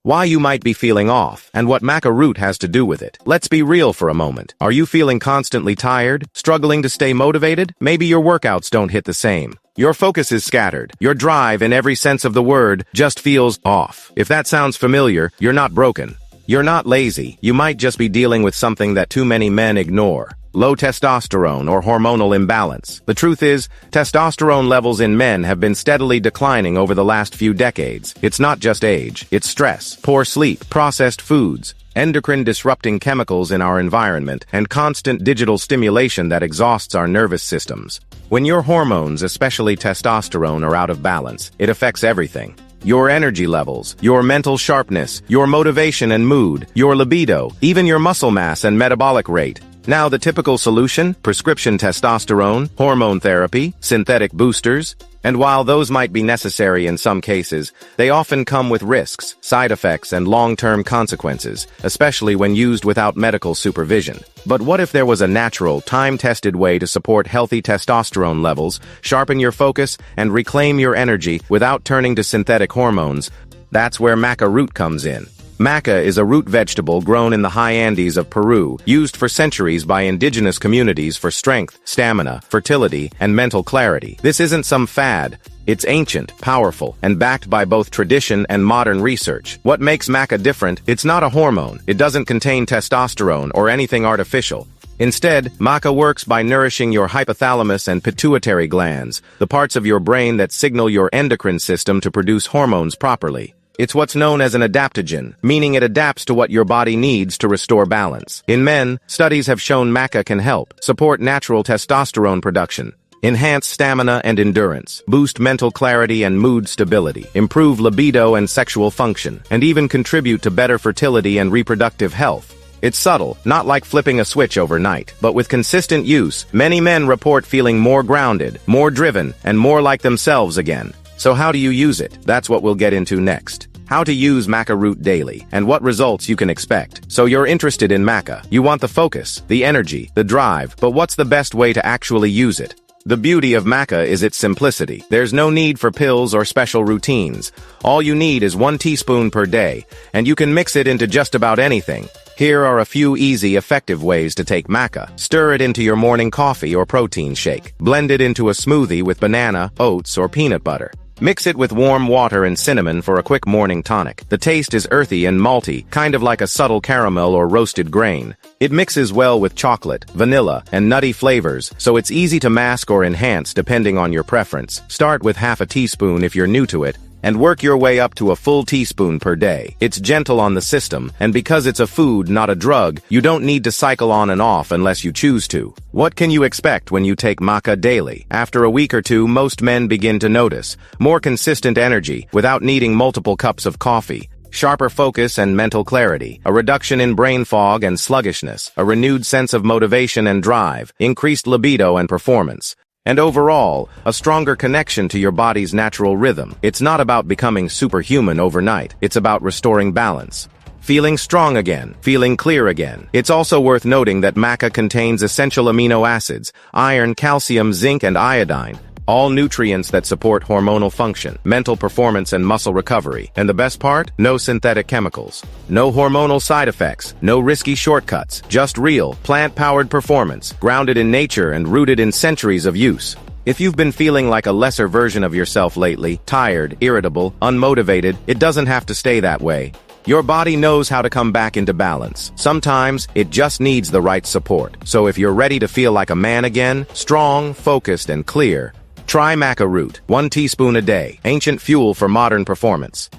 why you might be feeling off, and what Maca Root has to do with it. Let's be real for a moment. Are you feeling constantly tired, struggling to stay motivated? Maybe your workouts don't hit the same. Your focus is scattered. Your drive, in every sense of the word, just feels off. If that sounds familiar, you're not broken. You're not lazy. You might just be dealing with something that too many men ignore. Low testosterone or hormonal imbalance. The truth is, testosterone levels in men have been steadily declining over the last few decades. It's not just age, it's stress, poor sleep, processed foods, endocrine-disrupting chemicals in our environment, and constant digital stimulation that exhausts our nervous systems. When your hormones, especially testosterone, are out of balance, it affects everything. Your energy levels, your mental sharpness, your motivation and mood, your libido, even your muscle mass and metabolic rate. Now, the typical solution: prescription testosterone, hormone therapy, synthetic boosters. And while those might be necessary in some cases, they often come with risks, side effects, and long-term consequences, especially when used without medical supervision. But what if there was a natural, time-tested way to support healthy testosterone levels, sharpen your focus, and reclaim your energy without turning to synthetic hormones? That's where Maca Root comes in. Maca is a root vegetable grown in the high Andes of Peru, used for centuries by indigenous communities for strength, stamina, fertility, and mental clarity. This isn't some fad. It's ancient, powerful, and backed by both tradition and modern research. What makes Maca different? It's not a hormone. It doesn't contain testosterone or anything artificial. Instead, Maca works by nourishing your hypothalamus and pituitary glands, the parts of your brain that signal your endocrine system to produce hormones properly. It's what's known as an adaptogen, meaning it adapts to what your body needs to restore balance. In men, studies have shown Maca can help support natural testosterone production, enhance stamina and endurance, boost mental clarity and mood stability, improve libido and sexual function, and even contribute to better fertility and reproductive health. It's subtle, not like flipping a switch overnight, but with consistent use, many men report feeling more grounded, more driven, and more like themselves again. So how do you use it? That's what we'll get into next. How to use Maca Root daily, and what results you can expect. So you're interested in Maca. You want the focus, the energy, the drive, but what's the best way to actually use it? The beauty of Maca is its simplicity. There's no need for pills or special routines. All you need is 1 teaspoon per day, and you can mix it into just about anything. Here are a few easy, effective ways to take Maca. Stir it into your morning coffee or protein shake. Blend it into a smoothie with banana, oats, or peanut butter. Mix it with warm water and cinnamon for a quick morning tonic. The taste is earthy and malty, kind of like a subtle caramel or roasted grain. It mixes well with chocolate, vanilla, and nutty flavors, so it's easy to mask or enhance depending on your preference. Start with half a teaspoon if you're new to it, and work your way up to a full teaspoon per day. It's gentle on the system, and because it's a food, not a drug, you don't need to cycle on and off unless you choose to. What can you expect when you take Maca daily? After a week or two, most men begin to notice more consistent energy without needing multiple cups of coffee, sharper focus and mental clarity, a reduction in brain fog and sluggishness, a renewed sense of motivation and drive, increased libido and performance. And overall, a stronger connection to your body's natural rhythm. It's not about becoming superhuman overnight. It's about restoring balance. Feeling strong again, feeling clear again. It's also worth noting that Maca contains essential amino acids, iron, calcium, zinc, and iodine, all nutrients that support hormonal function, mental performance, and muscle recovery. And the best part? No synthetic chemicals. No hormonal side effects. No risky shortcuts. Just real, plant-powered performance, grounded in nature and rooted in centuries of use. If you've been feeling like a lesser version of yourself lately, tired, irritable, unmotivated, it doesn't have to stay that way. Your body knows how to come back into balance. Sometimes, it just needs the right support. So if you're ready to feel like a man again, strong, focused, and clear, try Maca Root, 1 teaspoon a day, ancient fuel for modern performance.